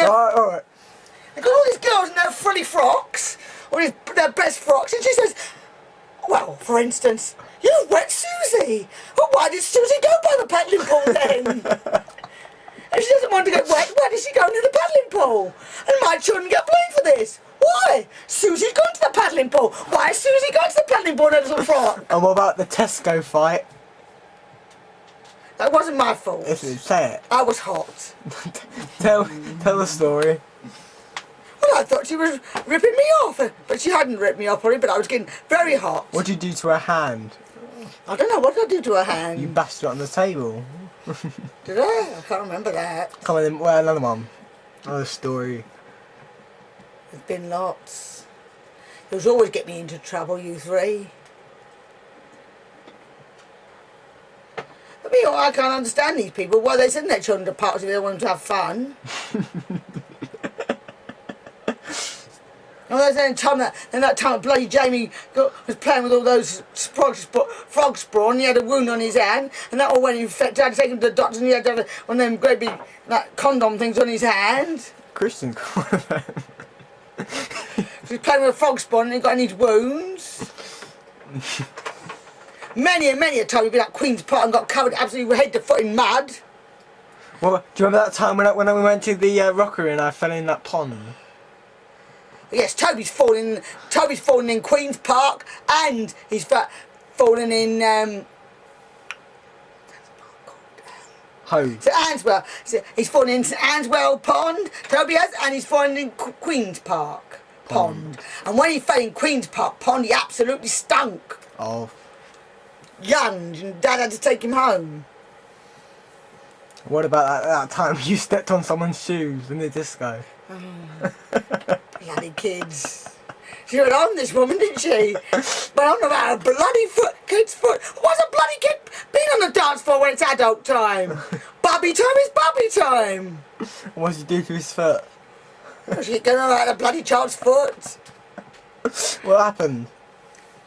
Alright. They've got all these girls in their frilly frocks, or their best frocks, and she says, well, for instance, you've wet Susie. Well, why did Susie go by the paddling pool then? If she doesn't want to get wet, why does she go into the paddling pool? And my children get blamed for this. Why? Susie's gone to the paddling pool. Why has Susie gone to the paddling pool in her little frock? And what about the Tesco fight? That wasn't my fault. Say it. I was hot. tell the story. Well, I thought she was ripping me off, but she hadn't ripped me off, probably, but I was getting very hot. What did you do to her hand? I don't know, what did I do to her hand? You bashed it on the table. Did I? I can't remember that. Come on then, well, another one. Another story. There's been lots. You'll always get me into trouble, you three. I mean, I can't understand these people. Why they send their children to parties if they want them to have fun. Well, there's that time bloody Jamie was playing with all those frog spawn, and he had a wound on his hand, and that all went infected. I had to take him to the doctor, and he had to have one of them great big condom things on his hand. Christian. He was playing with a frog spawn, and he got any wounds. Many and many a time he'd been at Queen's Park and got covered absolutely head to foot in mud. Well, do you remember that time when we went to the Rockery and I fell in that pond? Yes, Toby's fallen in Queen's Park, and he's fallen in Hove. St Answell. He's fallen in St Answell Pond, Toby has, and he's fallen in Queen's Park Pond. And when he fell in Queen's Park Pond, he absolutely stunk. Oh. Yunged, and Dad had to take him home. What about that time you stepped on someone's shoes in the disco? Bloody kids. She went on, this woman, didn't she? Went on about a bloody kid's foot. What's a bloody kid being on the dance floor when it's adult time? Bubby time is bubby time. What did you do to his foot? She going on about a bloody child's foot. What happened?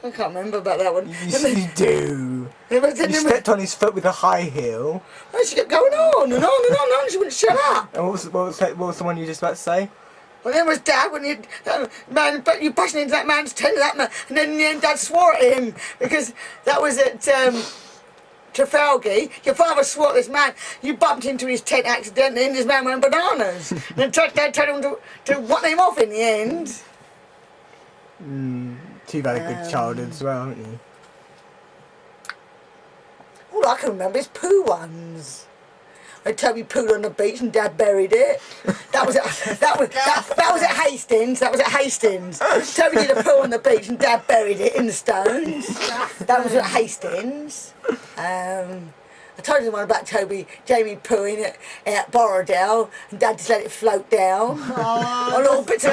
I can't remember about that one. You do. You stepped on his foot with a high heel. Oh, she kept going on and on and on and she wouldn't shut up. And what was the one you were just about to say? Well, then was Dad when you pushing into that man's tent, and then in the end Dad swore at him because that was at Trafalgar. Your father swore at this man. You bumped into his tent accidentally, and this man went bananas. And then Dad told him to whack him off in the end. You've had a good childhood as well, haven't you? All I can remember is poo ones. When Toby pooed on the beach and Dad buried it. That was at Hastings. That was at Hastings. Toby did a poo on the beach and Dad buried it in the stones. That was at Hastings. I told you the one about Jamie pooing at Borrowdale, and Dad just let it float down. On all bits of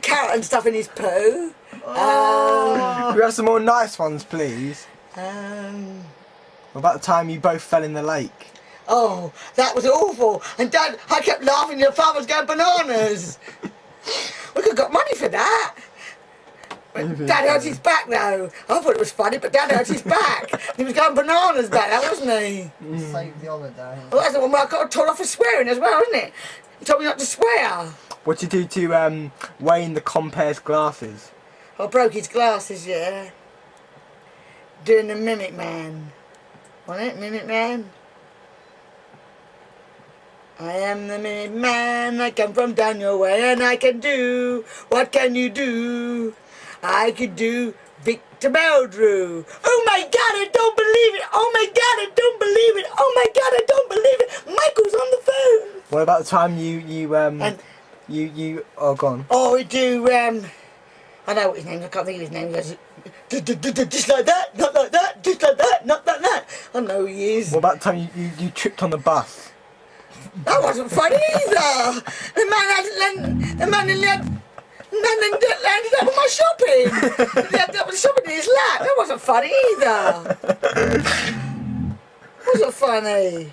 carrot and stuff in his poo. We have some more nice ones, please. What about the time you both fell in the lake? Oh, that was awful. And Dad, I kept laughing, your father was going bananas. We could have got money for that. But Dad hurt his back though. I thought it was funny, but Dad hurt his back. He was going bananas back there, wasn't he? Save the holiday. Well, that's the one where I got told off for swearing as well, isn't it? He told me not to swear. What did you do to Wayne the compare's glasses? I broke his glasses, yeah. Doing the Mimic Man. Wasn't it? Mimic Man? I am the Mimic Man, I come from down your way, and I can do, what can you do? I could do Victor Meldrew. Oh my God, I don't believe it! Oh my God, I don't believe it! Oh my God, I don't believe it! Michael's on the phone! What about the time oh, go on. Oh, we do, I know what his name is, I can't think of his name. He goes, just like that, not like that, just like that, not like that. I know who he is. What about the time you tripped on the bus? That wasn't funny either. The man landed up on my shopping. That was shopping in his lap. That wasn't funny either. Wasn't funny.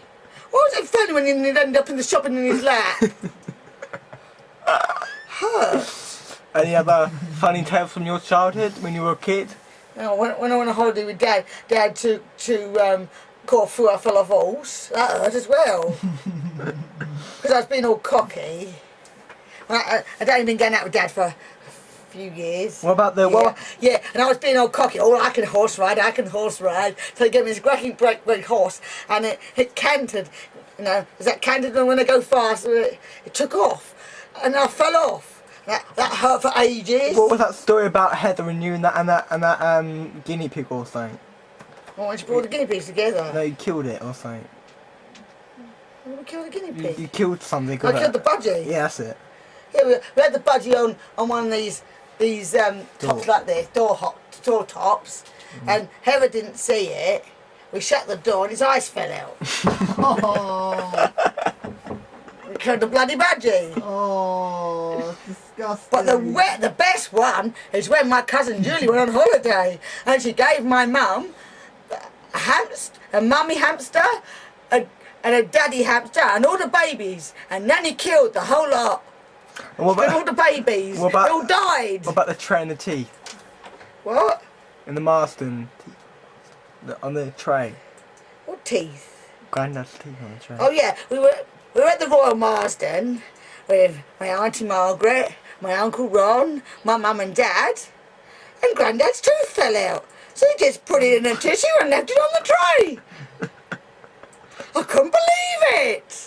Why was it funny when you ended up in the shopping in his lap? Hurt. Any other funny tales from your childhood when you were a kid? When I went on holiday with Dad took to caught through I fell off horse. That hurt as well. Because I was being all cocky. I don't even going out with Dad for a few years. What about the... Yeah, and I was being all cocky. Oh, I can horse ride. So he gave me this great horse, and it cantered. You know, is that cantered when I go fast? It took off, and I fell off. That hurt for ages. What was that story about Heather and you and that guinea pig or something? Well, when she brought the guinea pigs together. No, you killed it or something. We killed the guinea pig. You killed something. I killed the budgie. Yeah, that's it. Yeah, we had the budgie on one of these tops like this, door tops, and Heather didn't see it. We shut the door and his eyes fell out. Oh, We killed the bloody budgie. oh, disgusting. But the best one is when my cousin Julie went on holiday and she gave my mum a mummy hamster, and a daddy hamster, and all the babies, and Nanny killed the whole lot. And what Killed about, all the babies. what about- They all died. what about the tray and the teeth? What? In the Marston. On the tray. What teeth? Grandad's teeth on the tray. Oh yeah, we were at the Royal Marsden with my Auntie Margaret, my Uncle Ron, my mum and Dad, and Grandad's tooth fell out. So he just put it in a tissue and left it on the tray. I couldn't believe it.